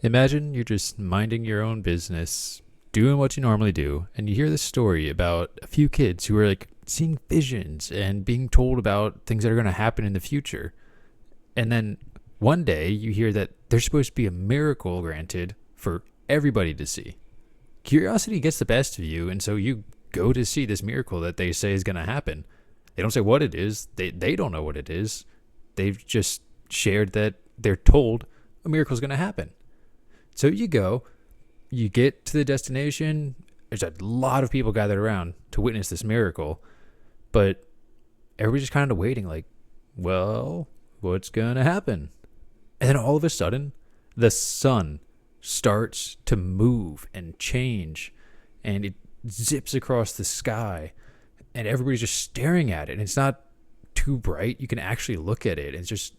Imagine you're just minding your own business, doing what you normally do, and you hear this story about a few kids who are like seeing visions and being told about things that are going to happen in the future. And then one day you hear that there's supposed to be a miracle granted for everybody to see. Curiosity gets the best of you, and so you go to see this miracle that they say is going to happen. They don't say what it is. They don't know what it is. They've just shared that they're told a miracle is going to happen. So you go, you get to the destination. There's a lot of people gathered around to witness this miracle, but everybody's just kind of waiting like, well, what's going to happen? And then all of a sudden, the sun starts to move and change, and it zips across the sky, and everybody's just staring at it. And it's not too bright. You can actually look at it. It's just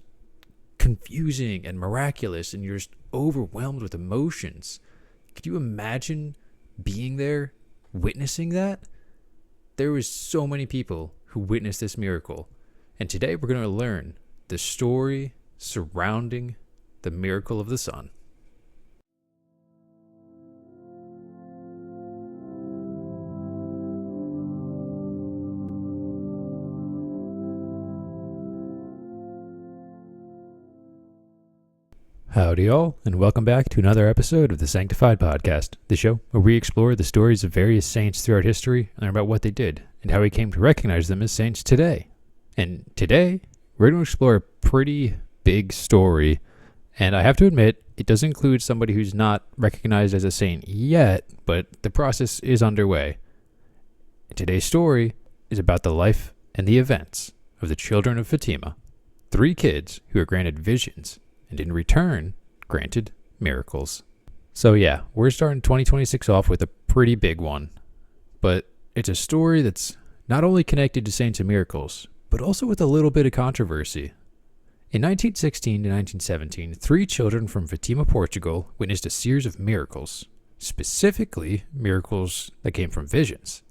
confusing and miraculous, and you're just overwhelmed with emotions. Could you imagine being there, witnessing that? There was so many people who witnessed this miracle, and today we're going to learn the story surrounding the miracle of the sun. Howdy all, and welcome back to another episode of the Sanctified Podcast, the show where we explore the stories of various saints throughout history and learn about what they did and how we came to recognize them as saints today. And today, we're going to explore a pretty big story, and I have to admit, it does include somebody who's not recognized as a saint yet, but the process is underway. And today's story is about the life and the events of the Children of Fatima, 3 kids who are granted visions and in return, granted miracles. So yeah, we're starting 2026 off with a pretty big one. But it's a story that's not only connected to saints and miracles, but also with a little bit of controversy. In 1916 to 1917, 3 children from Fatima, Portugal, witnessed a series of miracles, specifically miracles that came from visions.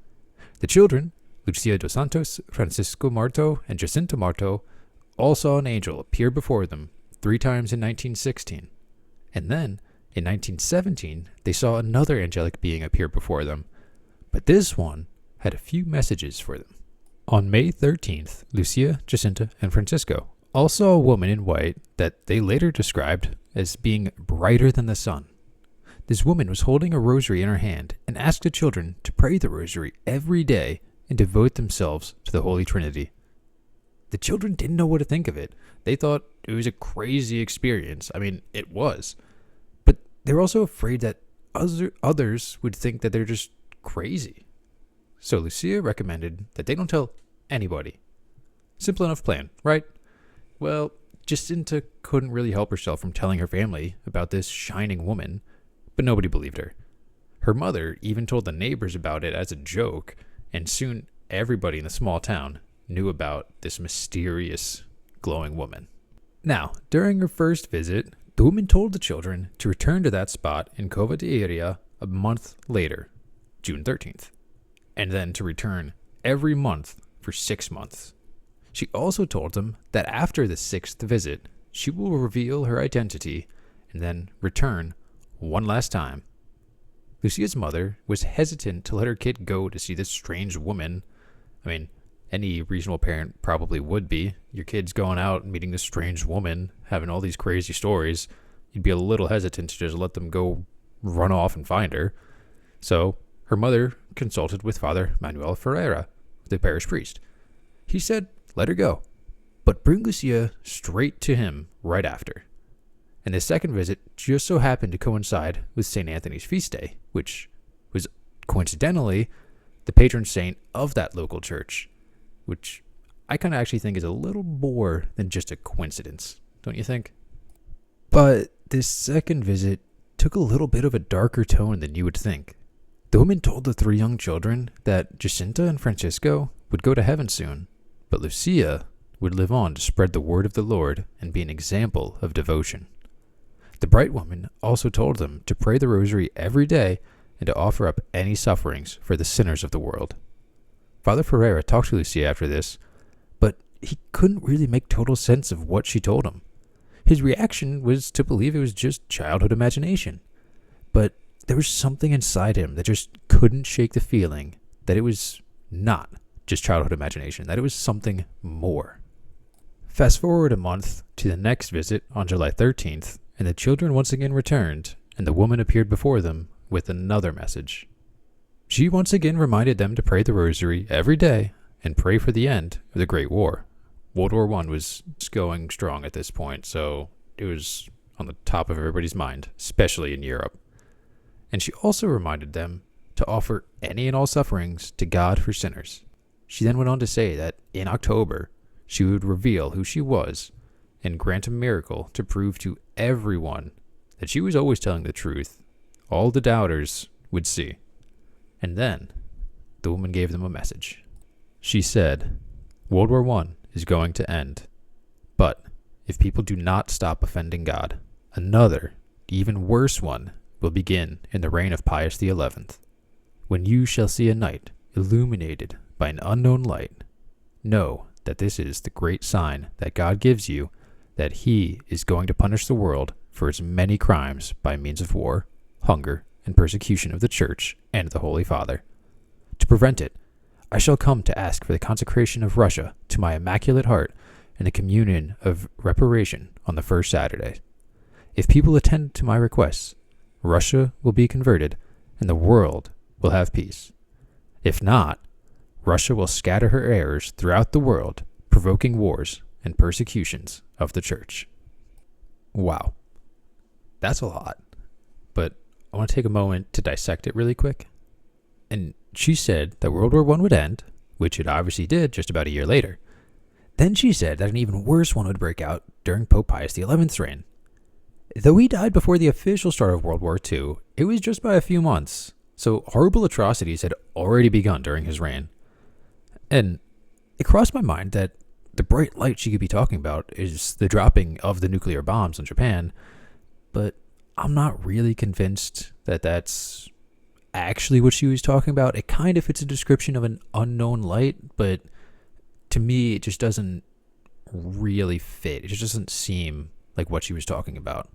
The children, Lucia dos Santos, Francisco Marto, and Jacinto Marto, all saw an angel appear before them 3 times in 1916. And then, in 1917, they saw another angelic being appear before them. But this one had a few messages for them. On May 13th, Lucia, Jacinta, and Francisco all saw a woman in white that they later described as being brighter than the sun. This woman was holding a rosary in her hand and asked the children to pray the rosary every day and devote themselves to the Holy Trinity. The children didn't know what to think of it. They thought it was a crazy experience. I mean, it was. But they were also afraid that others would think that they're just crazy. So Lucia recommended that they don't tell anybody. Simple enough plan, right? Well, Jacinta couldn't really help herself from telling her family about this shining woman, but nobody believed her. Her mother even told the neighbors about it as a joke, and soon everybody in the small town knew about this mysterious glowing woman. Now, during her first visit, the woman told the children to return to that spot in Cova de Iria a month later, June 13th, and then to return every month for 6 months. She also told them that after the 6th visit, she will reveal her identity and then return one last time. Lucia's mother was hesitant to let her kid go to see this strange woman. I mean, any reasonable parent probably would be. Your kid's going out and meeting this strange woman, having all these crazy stories. You'd be a little hesitant to just let them go run off and find her. So her mother consulted with Father Manuel Ferreira, the parish priest. He said, let her go, but bring Lucia straight to him right after. And the second visit just so happened to coincide with St. Anthony's feast day, which was coincidentally the patron saint of that local church, which I kind of actually think is a little more than just a coincidence, don't you think? But this second visit took a little bit of a darker tone than you would think. The woman told the 3 young children that Jacinta and Francisco would go to heaven soon, but Lucia would live on to spread the word of the Lord and be an example of devotion. The bright woman also told them to pray the rosary every day and to offer up any sufferings for the sinners of the world. Father Ferreira talked to Lucia after this, but he couldn't really make total sense of what she told him. His reaction was to believe it was just childhood imagination. But there was something inside him that just couldn't shake the feeling that it was not just childhood imagination, that it was something more. Fast forward a month to the next visit on July 13th, and the children once again returned, and the woman appeared before them with another message. She once again reminded them to pray the rosary every day and pray for the end of the Great War. World War I was going strong at this point, so it was on the top of everybody's mind, especially in Europe. And she also reminded them to offer any and all sufferings to God for sinners. She then went on to say that in October, she would reveal who she was and grant a miracle to prove to everyone that she was always telling the truth. All the doubters would see. And then, the woman gave them a message. She said, World War I is going to end. But if people do not stop offending God, another, even worse one, will begin in the reign of Pius XI. When you shall see a night illuminated by an unknown light, know that this is the great sign that God gives you, that he is going to punish the world for its many crimes by means of war, hunger, and persecution of the Church and the Holy Father. To prevent it, I shall come to ask for the consecration of Russia to my Immaculate Heart and the communion of reparation on the first Saturday. If people attend to my requests, Russia will be converted and the world will have peace. If not, Russia will scatter her errors throughout the world, provoking wars and persecutions of the Church. Wow. That's a lot. But I want to take a moment to dissect it really quick. And she said that World War I would end, which it obviously did just about a year later. Then she said that an even worse one would break out during Pope Pius XI's reign. Though he died before the official start of World War II, it was just by a few months, so horrible atrocities had already begun during his reign. And it crossed my mind that the bright light she could be talking about is the dropping of the nuclear bombs on Japan, but I'm not really convinced that that's actually what she was talking about. It kind of fits a description of an unknown light, but to me, it just doesn't really fit. It just doesn't seem like what she was talking about.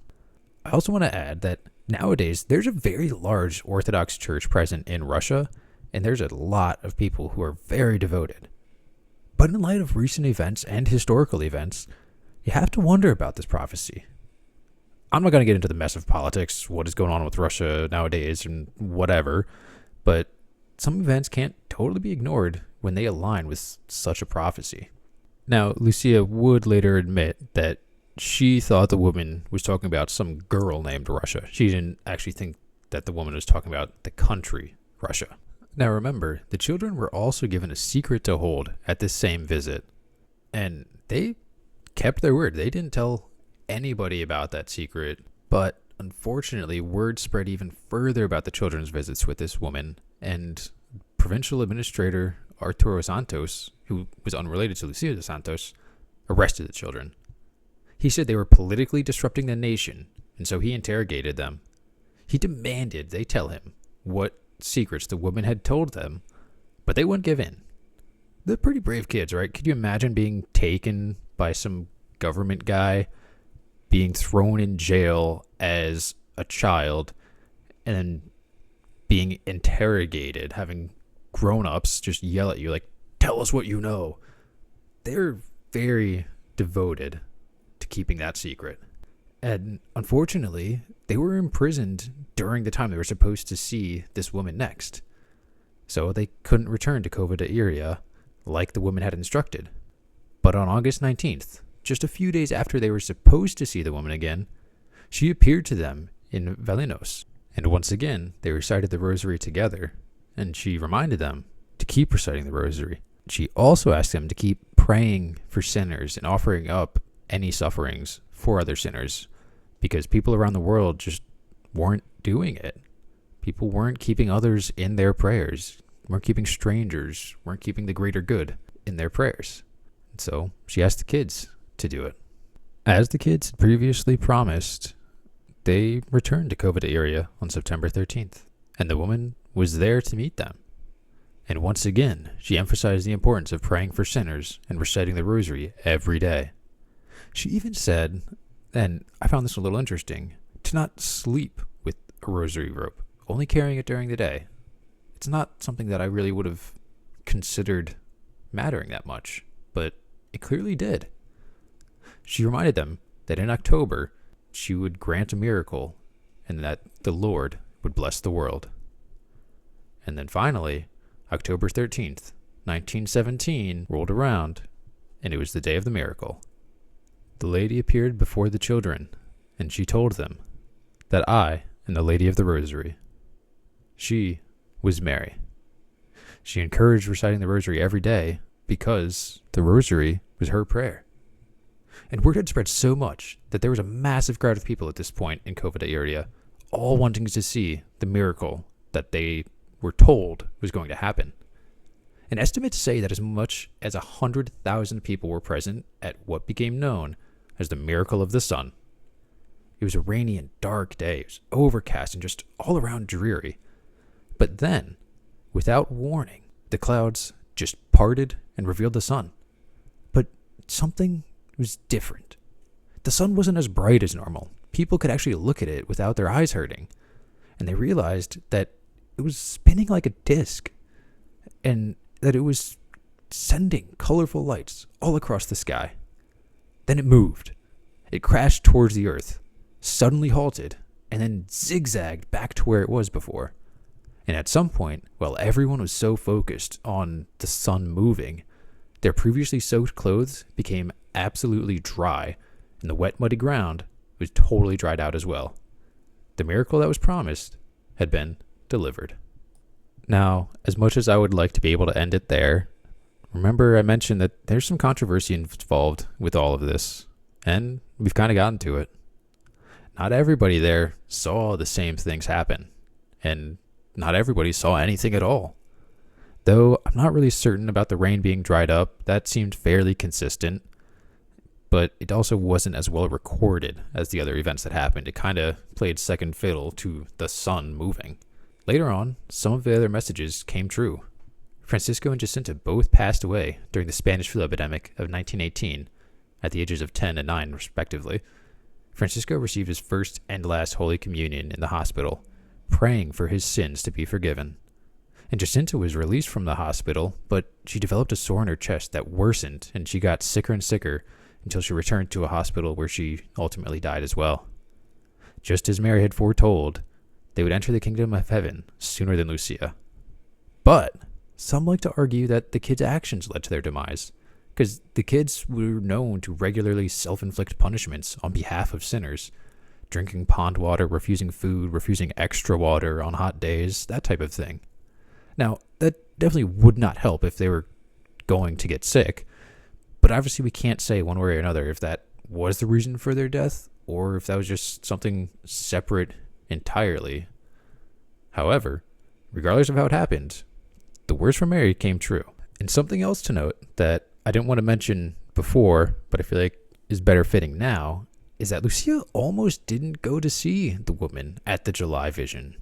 I also want to add that nowadays, there's a very large Orthodox Church present in Russia, and there's a lot of people who are very devoted. But in light of recent events and historical events, you have to wonder about this prophecy. I'm not going to get into the mess of politics, what is going on with Russia nowadays, and whatever, but some events can't totally be ignored when they align with such a prophecy. Now, Lucia would later admit that she thought the woman was talking about some girl named Russia. She didn't actually think that the woman was talking about the country, Russia. Now remember, the children were also given a secret to hold at this same visit, and they kept their word. They didn't tell anybody about that secret, but unfortunately, word spread even further about the children's visits with this woman, and provincial administrator Arturo Santos, who was unrelated to Lucia dos Santos, arrested the children. He said they were politically disrupting the nation, and so he interrogated them. He demanded they tell him what secrets the woman had told them, but they wouldn't give in. They're pretty brave kids, right? Could you imagine being taken by some government guy, being thrown in jail as a child, and then being interrogated, having grown-ups just yell at you like, tell us what you know? They're very devoted to keeping that secret. And unfortunately, they were imprisoned during the time they were supposed to see this woman next. So they couldn't return to Cova like the woman had instructed. But on August 19th, just a few days after they were supposed to see the woman again, she appeared to them in Valinos. And once again, they recited the rosary together, and she reminded them to keep reciting the rosary. She also asked them to keep praying for sinners and offering up any sufferings for other sinners, because people around the world just weren't doing it. People weren't keeping others in their prayers, weren't keeping strangers, weren't keeping the greater good in their prayers. And so she asked the kids to do it. As the kids had previously promised, they returned to Cova on September 13th, and the woman was there to meet them. And once again, she emphasized the importance of praying for sinners and reciting the rosary every day. She even said And I found this a little interesting, to not sleep with a rosary rope, only carrying it during the day. It's not something that I really would have considered mattering that much, but it clearly did. She reminded them that in October, she would grant a miracle and that the Lord would bless the world. And then finally, October 13th, 1917 rolled around, and it was the day of the miracle. The lady appeared before the children, and she told them that I am the Lady of the Rosary. She was Mary. She encouraged reciting the rosary every day because the rosary was her prayer. And word had spread so much that there was a massive crowd of people at this point in Covada area, all wanting to see the miracle that they were told was going to happen. An estimate say that as much as 100,000 people were present at what became known as the Miracle of the Sun. It was a rainy and dark day. It was overcast and just all around dreary. But then, without warning, the clouds just parted and revealed the sun. But something was different. The sun wasn't as bright as normal. People could actually look at it without their eyes hurting. And they realized that it was spinning like a disc. And that it was sending colorful lights all across the sky. Then it moved. It crashed towards the earth, suddenly halted, and then zigzagged back to where it was before. And at some point, while everyone was so focused on the sun moving, their previously soaked clothes became absolutely dry, and the wet, muddy ground was totally dried out as well. The miracle that was promised had been delivered. Now, as much as I would like to be able to end it there, remember I mentioned that there's some controversy involved with all of this, and we've kind of gotten to it. Not everybody there saw the same things happen, and not everybody saw anything at all. Though I'm not really certain about the rain being dried up, that seemed fairly consistent, but it also wasn't as well recorded as the other events that happened. It kind of played second fiddle to the sun moving. Later on, some of the other messages came true. Francisco and Jacinta both passed away during the Spanish flu epidemic of 1918 at the ages of 10 and 9, respectively. Francisco received his first and last Holy Communion in the hospital, praying for his sins to be forgiven. And Jacinta was released from the hospital, but she developed a sore in her chest that worsened, and she got sicker and sicker until she returned to a hospital where she ultimately died as well. Just as Mary had foretold, they would enter the kingdom of heaven sooner than Lucia. But some like to argue that the kids' actions led to their demise, because the kids were known to regularly self-inflict punishments on behalf of sinners, drinking pond water, refusing food, refusing extra water on hot days, that type of thing. Now, that definitely would not help if they were going to get sick, but obviously we can't say one way or another if that was the reason for their death, or if that was just something separate entirely. However, regardless of how it happened, the words from Mary came true. And something else to note that I didn't want to mention before, but I feel like is better fitting now, is that Lucia almost didn't go to see the woman at the July vision.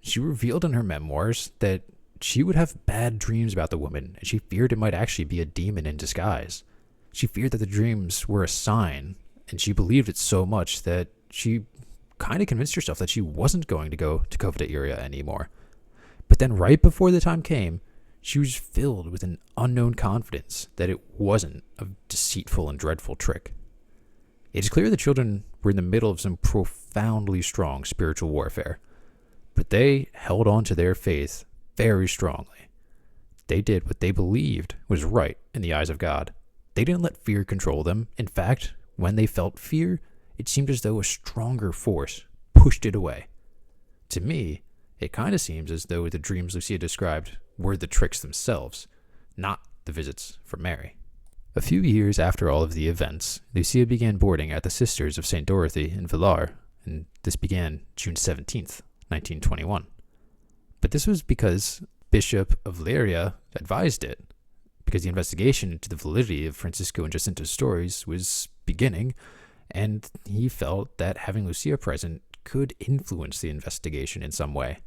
She revealed in her memoirs that she would have bad dreams about the woman, and she feared it might actually be a demon in disguise. She feared that the dreams were a sign, and she believed it so much that she kind of convinced herself that she wasn't going to go to Covada area anymore. But then right before the time came, she was filled with an unknown confidence that it wasn't a deceitful and dreadful trick. It is clear the children were in the middle of some profoundly strong spiritual warfare, but they held on to their faith very strongly. They did what they believed was right in the eyes of God. They didn't let fear control them. In fact, when they felt fear, it seemed as though a stronger force pushed it away. To me, it kind of seems as though the dreams Lucia described were the tricks themselves, not the visits from Mary. A few years after all of the events, Lucia began boarding at the Sisters of St. Dorothy in Villar, and this began June 17th, 1921. But this was because Bishop of Leiria advised it, because the investigation into the validity of Francisco and Jacinta's stories was beginning, and he felt that having Lucia present could influence the investigation in some way.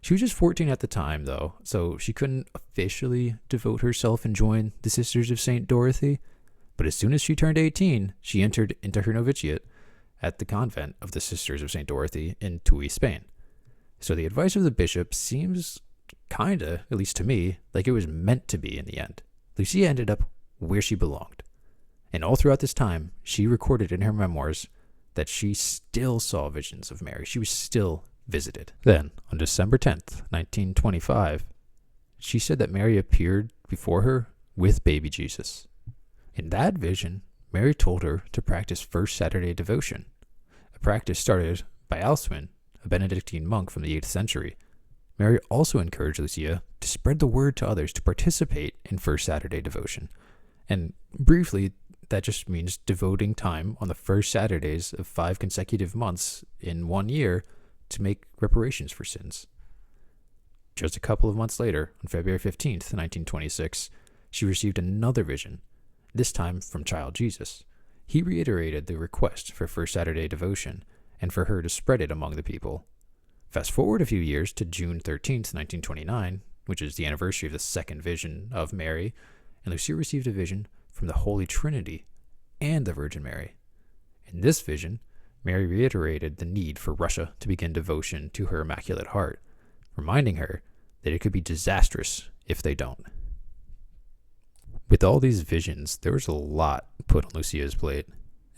She was just 14 at the time, though, so she couldn't officially devote herself and join the Sisters of St. Dorothy, but as soon as she turned 18, she entered into her novitiate, at the convent of the Sisters of St. Dorothy in Tui, Spain. So the advice of the bishop seems kinda, at least to me, like it was meant to be in the end. Lucia ended up where she belonged. And all throughout this time, she recorded in her memoirs that she still saw visions of Mary. She was still visited. Then, on December 10th, 1925, she said that Mary appeared before her with baby Jesus. In that vision, Mary told her to practice First Saturday devotion, a practice started by Alcuin, a Benedictine monk from the 8th century. Mary also encouraged Lucia to spread the word to others to participate in First Saturday devotion. And briefly, that just means devoting time on the first Saturdays of 5 consecutive months in 1 year to make reparations for sins. Just a couple of months later, on February 15th, 1926, she received another vision, this time from Child Jesus. He reiterated the request for First Saturday devotion and for her to spread it among the people. Fast forward a few years to June 13th, 1929, which is the anniversary of the second vision of Mary, and Lucia received a vision from the Holy Trinity and the Virgin Mary. In this vision, Mary reiterated the need for Russia to begin devotion to her Immaculate Heart, reminding her that it could be disastrous if they don't. With all these visions, there was a lot put on Lucia's plate,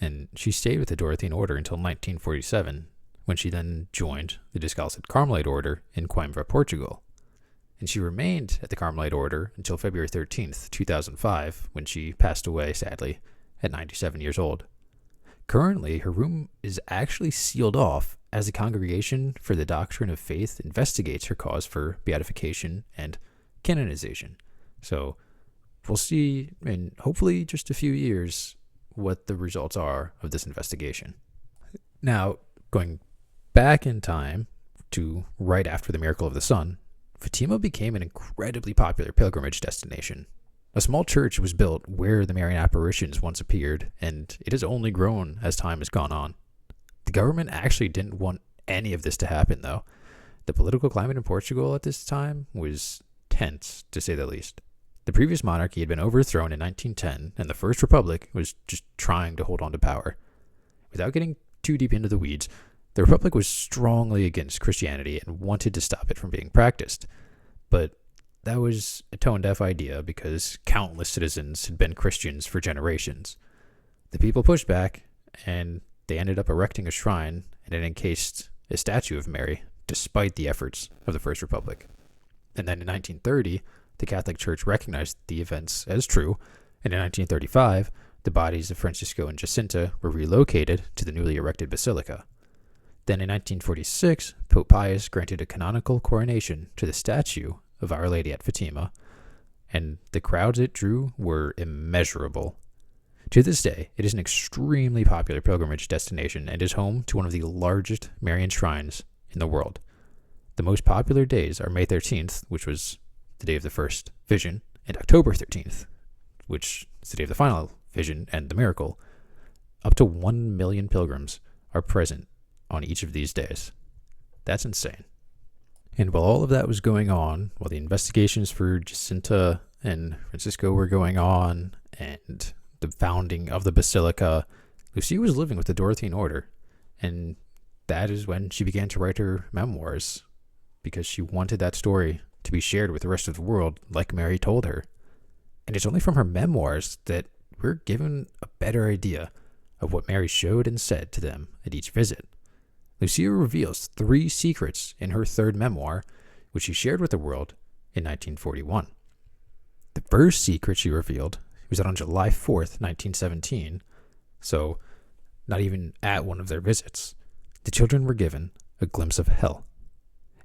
and she stayed with the Dorothean Order until 1947, when she then joined the Discalced Carmelite Order in Coimbra, Portugal. And she remained at the Carmelite Order until February 13th, 2005, when she passed away, sadly, at 97 years old. Currently, her room is actually sealed off as the Congregation for the Doctrine of Faith investigates her cause for beatification and canonization. So we'll see in hopefully just a few years what the results are of this investigation. Now, going back in time to right after the Miracle of the Sun, Fatima became an incredibly popular pilgrimage destination. A small church was built where the Marian apparitions once appeared, and it has only grown as time has gone on. The government actually didn't want any of this to happen, though. The political climate in Portugal at this time was tense, to say the least. The previous monarchy had been overthrown in 1910, and the First Republic was just trying to hold on to power. Without getting too deep into the weeds, the Republic was strongly against Christianity and wanted to stop it from being practiced. But that was a tone-deaf idea because countless citizens had been Christians for generations. The people pushed back, and they ended up erecting a shrine and it encased a statue of Mary, despite the efforts of the First Republic. And then in 1930, the Catholic Church recognized the events as true, and in 1935, the bodies of Francisco and Jacinta were relocated to the newly erected basilica. Then in 1946, Pope Pius granted a canonical coronation to the statue of Our Lady at Fatima, and the crowds it drew were immeasurable. To this day, it is an extremely popular pilgrimage destination and is home to one of the largest Marian shrines in the world. The most popular days are May 13th, which was the day of the first vision, and October 13th, which is the day of the final vision and the miracle. Up to 1 million pilgrims are present on each of these days. That's insane. And while all of that was going on, while the investigations for Jacinta and Francisco were going on, and the founding of the basilica, Lucia was living with the Dorothean Order, and that is when she began to write her memoirs, because she wanted that story to be shared with the rest of the world like Mary told her. And it's only from her memoirs that we're given a better idea of what Mary showed and said to them at each visit. Lucia reveals 3 secrets in her third memoir, which she shared with the world in 1941. The first secret she revealed was that on July 4th, 1917, so not even at one of their visits, the children were given a glimpse of hell.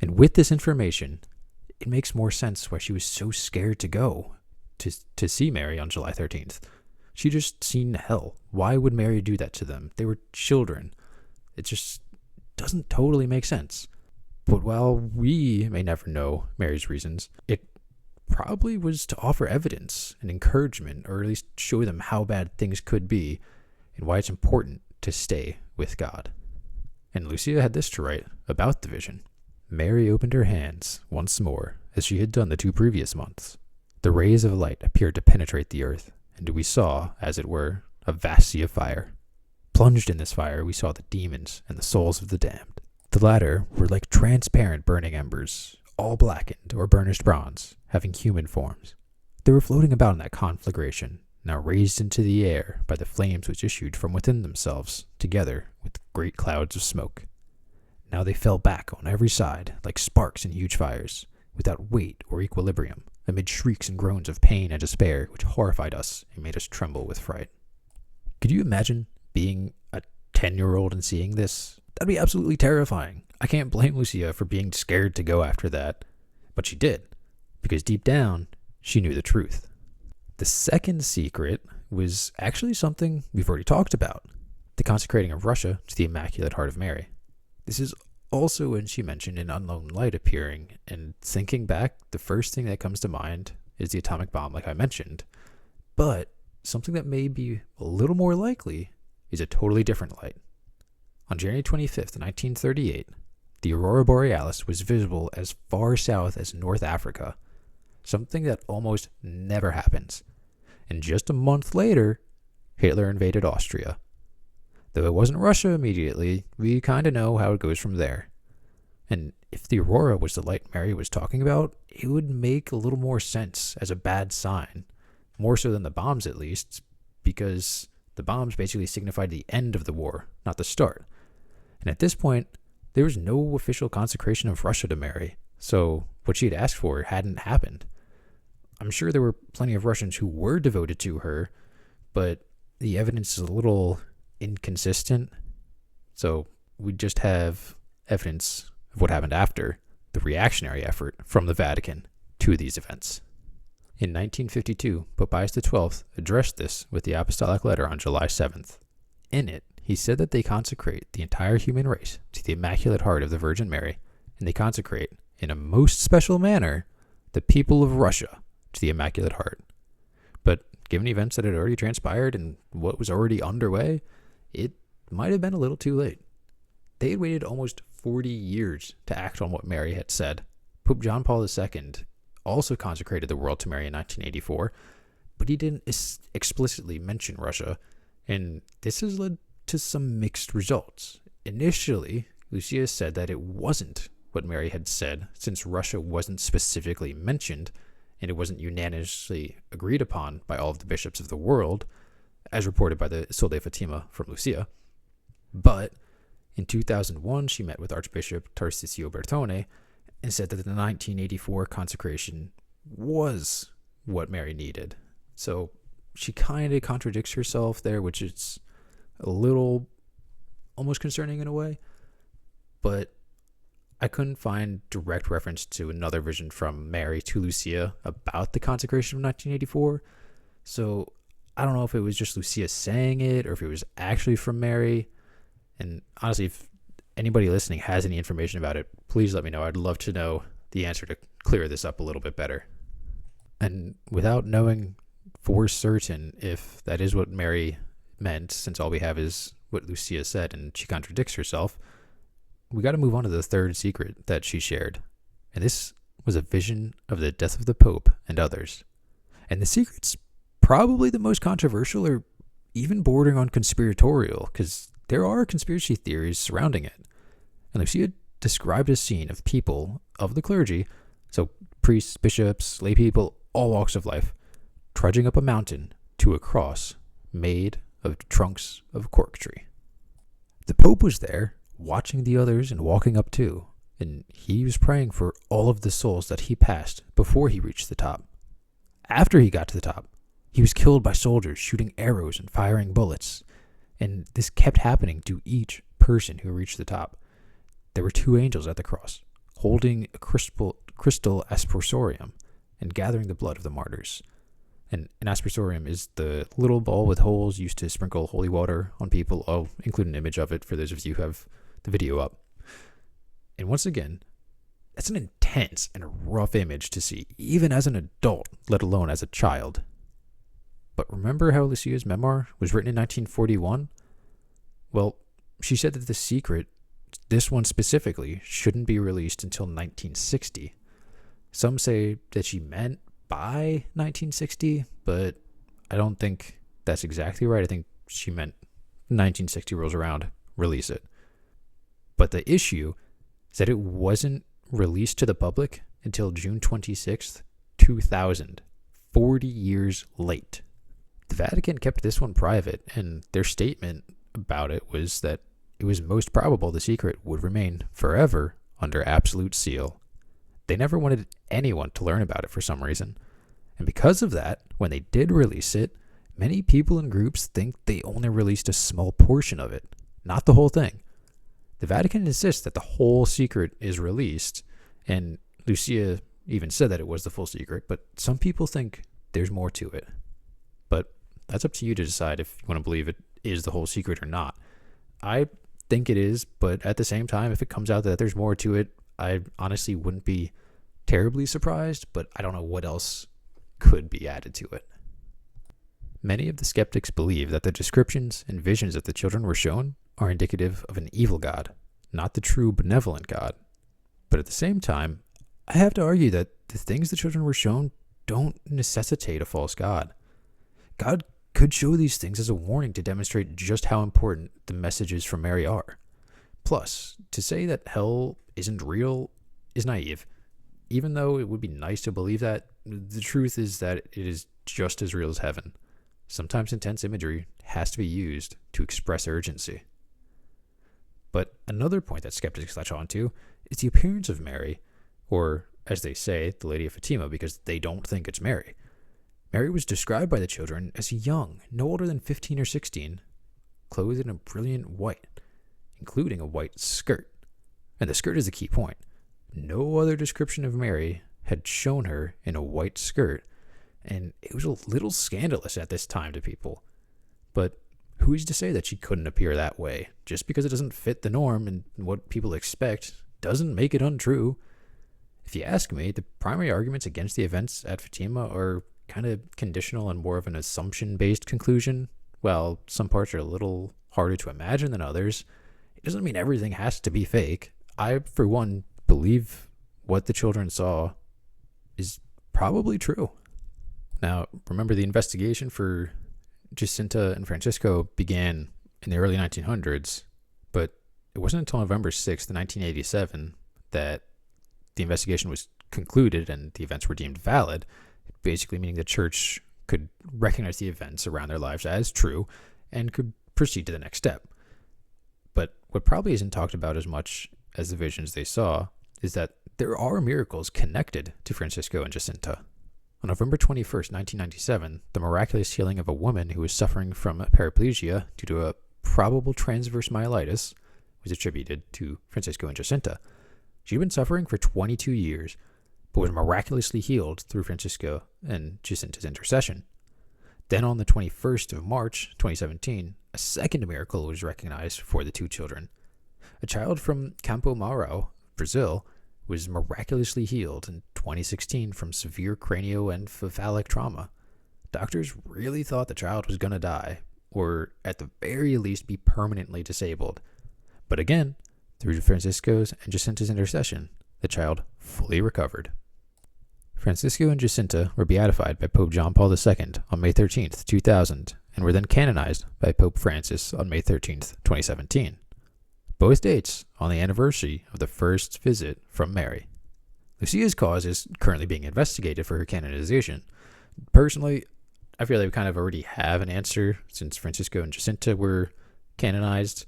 And with this information, it makes more sense why she was so scared to go to see Mary on July 13th. She just seen hell. Why would Mary do that to them? They were children. It just doesn't totally make sense. But while we may never know Mary's reasons, it probably was to offer evidence and encouragement, or at least show them how bad things could be and why it's important to stay with God. And Lucia had this to write about the vision. Mary opened her hands once more, as she had done the 2 previous months. The rays of light appeared to penetrate the earth, and we saw, as it were, a vast sea of fire. plunged in this fire, we saw the demons and the souls of the damned. The latter were like transparent burning embers, all blackened or burnished bronze, having human forms. They were floating about in that conflagration, now raised into the air by the flames which issued from within themselves, together with great clouds of smoke. Now they fell back on every side, like sparks in huge fires, without weight or equilibrium, amid shrieks and groans of pain and despair which horrified us and made us tremble with fright. Could you imagine being a 10-year-old and seeing this? That'd be absolutely terrifying. I can't blame Lucia for being scared to go after that, but she did, because deep down, she knew the truth. The second secret was actually something we've already talked about, the consecrating of Russia to the Immaculate Heart of Mary. This is also when she mentioned an unknown light appearing, and thinking back, the first thing that comes to mind is the atomic bomb, like I mentioned. But something that may be a little more likely is a totally different light. On January 25th, 1938, the Aurora Borealis was visible as far south as North Africa, something that almost never happens. And just a month later, Hitler invaded Austria. Though it wasn't Russia immediately, we kind of know how it goes from there. And if the aurora was the light Mary was talking about, it would make a little more sense as a bad sign, more so than the bombs at least, because the bombs basically signified the end of the war, not the start. And at this point, there was no official consecration of Russia to Mary, so what she had asked for hadn't happened. I'm sure there were plenty of Russians who were devoted to her, but the evidence is a little inconsistent, so we just have evidence of what happened after the reactionary effort from the Vatican to these events. In 1952, Pope Pius XII addressed this with the apostolic letter on July 7th. In it, he said that they consecrate the entire human race to the Immaculate Heart of the Virgin Mary, and they consecrate, in a most special manner, the people of Russia to the Immaculate Heart. But given events that had already transpired and what was already underway, it might have been a little too late. They had waited almost 40 years to act on what Mary had said. Pope John Paul II also consecrated the world to Mary in 1984, but he didn't explicitly mention Russia, and this has led to some mixed results. Initially, Lucia said that it wasn't what Mary had said, since Russia wasn't specifically mentioned, and it wasn't unanimously agreed upon by all of the bishops of the world, as reported by the Holy Fatima from Lucia. But in 2001, she met with Archbishop Tarcisio Bertone and said that the 1984 consecration was what Mary needed. So she kind of contradicts herself there, which is a little almost concerning in a way. But I couldn't find direct reference to another vision from Mary to Lucia about the consecration of 1984. So I don't know if it was just Lucia saying it or if it was actually from Mary. And honestly, if anybody listening has any information about it, please let me know. I'd love to know the answer to clear this up a little bit better. And without knowing for certain if that is what Mary meant, since all we have is what Lucia said and she contradicts herself, we got to move on to the third secret that she shared. And this was a vision of the death of the Pope and others. And the secret's probably the most controversial or even bordering on conspiratorial, because there are conspiracy theories surrounding it. And Lucia described a scene of people of the clergy, so priests, bishops, lay people, all walks of life, trudging up a mountain to a cross made of trunks of cork tree. The Pope was there, watching the others and walking up too, and he was praying for all of the souls that he passed before he reached the top. After he got to the top, he was killed by soldiers shooting arrows and firing bullets, and this kept happening to each person who reached the top. There were two angels at the cross, holding a crystal aspersorium and gathering the blood of the martyrs. And an aspersorium is the little ball with holes used to sprinkle holy water on people. I'll include an image of it for those of you who have the video up. And once again, that's an intense and rough image to see, even as an adult, let alone as a child. But remember how Lucia's memoir was written in 1941? Well, she said that the secret, this one specifically, shouldn't be released until 1960. Some say that she meant by 1960, but I don't think that's exactly right. I think she meant 1960 rolls around, release it. But the issue is that it wasn't released to the public until June 26th, 2000, 40 years late. The Vatican kept this one private, and their statement about it was that it was most probable the secret would remain forever under absolute seal. They never wanted anyone to learn about it for some reason. And because of that, when they did release it, many people and groups think they only released a small portion of it, not the whole thing. The Vatican insists that the whole secret is released, and Lucia even said that it was the full secret, but some people think there's more to it. But that's up to you to decide if you want to believe it is the whole secret or not. I think it is, but at the same time, if it comes out that there's more to it, I honestly wouldn't be terribly surprised, but I don't know what else could be added to it. Many of the skeptics believe that the descriptions and visions that the children were shown are indicative of an evil God, not the true benevolent God. But at the same time, I have to argue that the things the children were shown don't necessitate a false God. God could show these things as a warning to demonstrate just how important the messages from Mary are. Plus, to say that hell isn't real is naive. Even though it would be nice to believe that, the truth is that it is just as real as heaven. Sometimes intense imagery has to be used to express urgency. But another point that skeptics latch onto is the appearance of Mary, or as they say, the Lady of Fatima, because they don't think it's Mary. Mary was described by the children as young, no older than 15 or 16, clothed in a brilliant white, including a white skirt. And the skirt is the key point. No other description of Mary had shown her in a white skirt, and it was a little scandalous at this time to people. But who is to say that she couldn't appear that way? Just because it doesn't fit the norm and what people expect doesn't make it untrue. If you ask me, the primary arguments against the events at Fatima are kind of conditional and more of an assumption-based conclusion. While some parts are a little harder to imagine than others, it doesn't mean everything has to be fake. I, for one, believe what the children saw is probably true. Now, remember, the investigation for Jacinta and Francisco began in the early 1900s, but it wasn't until November 6th, 1987, that the investigation was concluded and the events were deemed valid, basically meaning the church could recognize the events around their lives as true and could proceed to the next step. But what probably isn't talked about as much as the visions they saw is that there are miracles connected to Francisco and Jacinta. On November 21st, 1997, the miraculous healing of a woman who was suffering from paraplegia due to a probable transverse myelitis was attributed to Francisco and Jacinta. She'd been suffering for 22 years, but was miraculously healed through Francisco and Jacinta's intercession. Then on the 21st of March, 2017, a second miracle was recognized for the two children. A child from Campo Mauro, Brazil, was miraculously healed in 2016 from severe cranioencephalic trauma. Doctors really thought the child was going to die, or at the very least be permanently disabled. But again, through Francisco's and Jacinta's intercession, the child fully recovered. Francisco and Jacinta were beatified by Pope John Paul II on May 13, 2000, and were then canonized by Pope Francis on May 13, 2017. Both dates on the anniversary of the first visit from Mary. Lucia's cause is currently being investigated for her canonization. Personally, I feel like we kind of already have an answer since Francisco and Jacinta were canonized,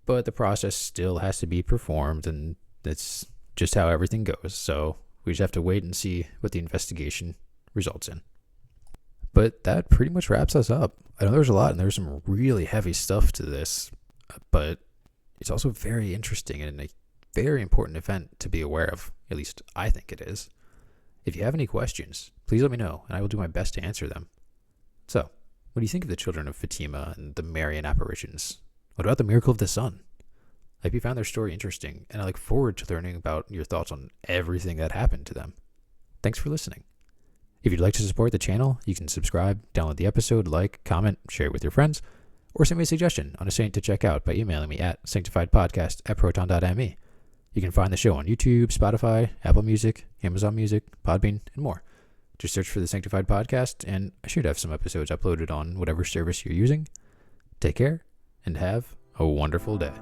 but the process still has to be performed, and that's just how everything goes. So we just have to wait and see what the investigation results in. But that pretty much wraps us up. I know there's a lot, and there's some really heavy stuff to this, but it's also very interesting and a very important event to be aware of. At least I think it is. If you have any questions, please let me know, and I will do my best to answer them. So, what do you think of the Children of Fatima and the Marian apparitions? What about the miracle of the sun? I hope you found their story interesting, and I look forward to learning about your thoughts on everything that happened to them. Thanks for listening. If you'd like to support the channel, you can subscribe, download the episode, like, comment, share it with your friends, or send me a suggestion on a saint to check out by emailing me at sanctifiedpodcast@proton.me. You can find the show on YouTube, Spotify, Apple Music, Amazon Music, Podbean, and more. Just search for the Sanctified Podcast, and I should have some episodes uploaded on whatever service you're using. Take care, and have a wonderful day.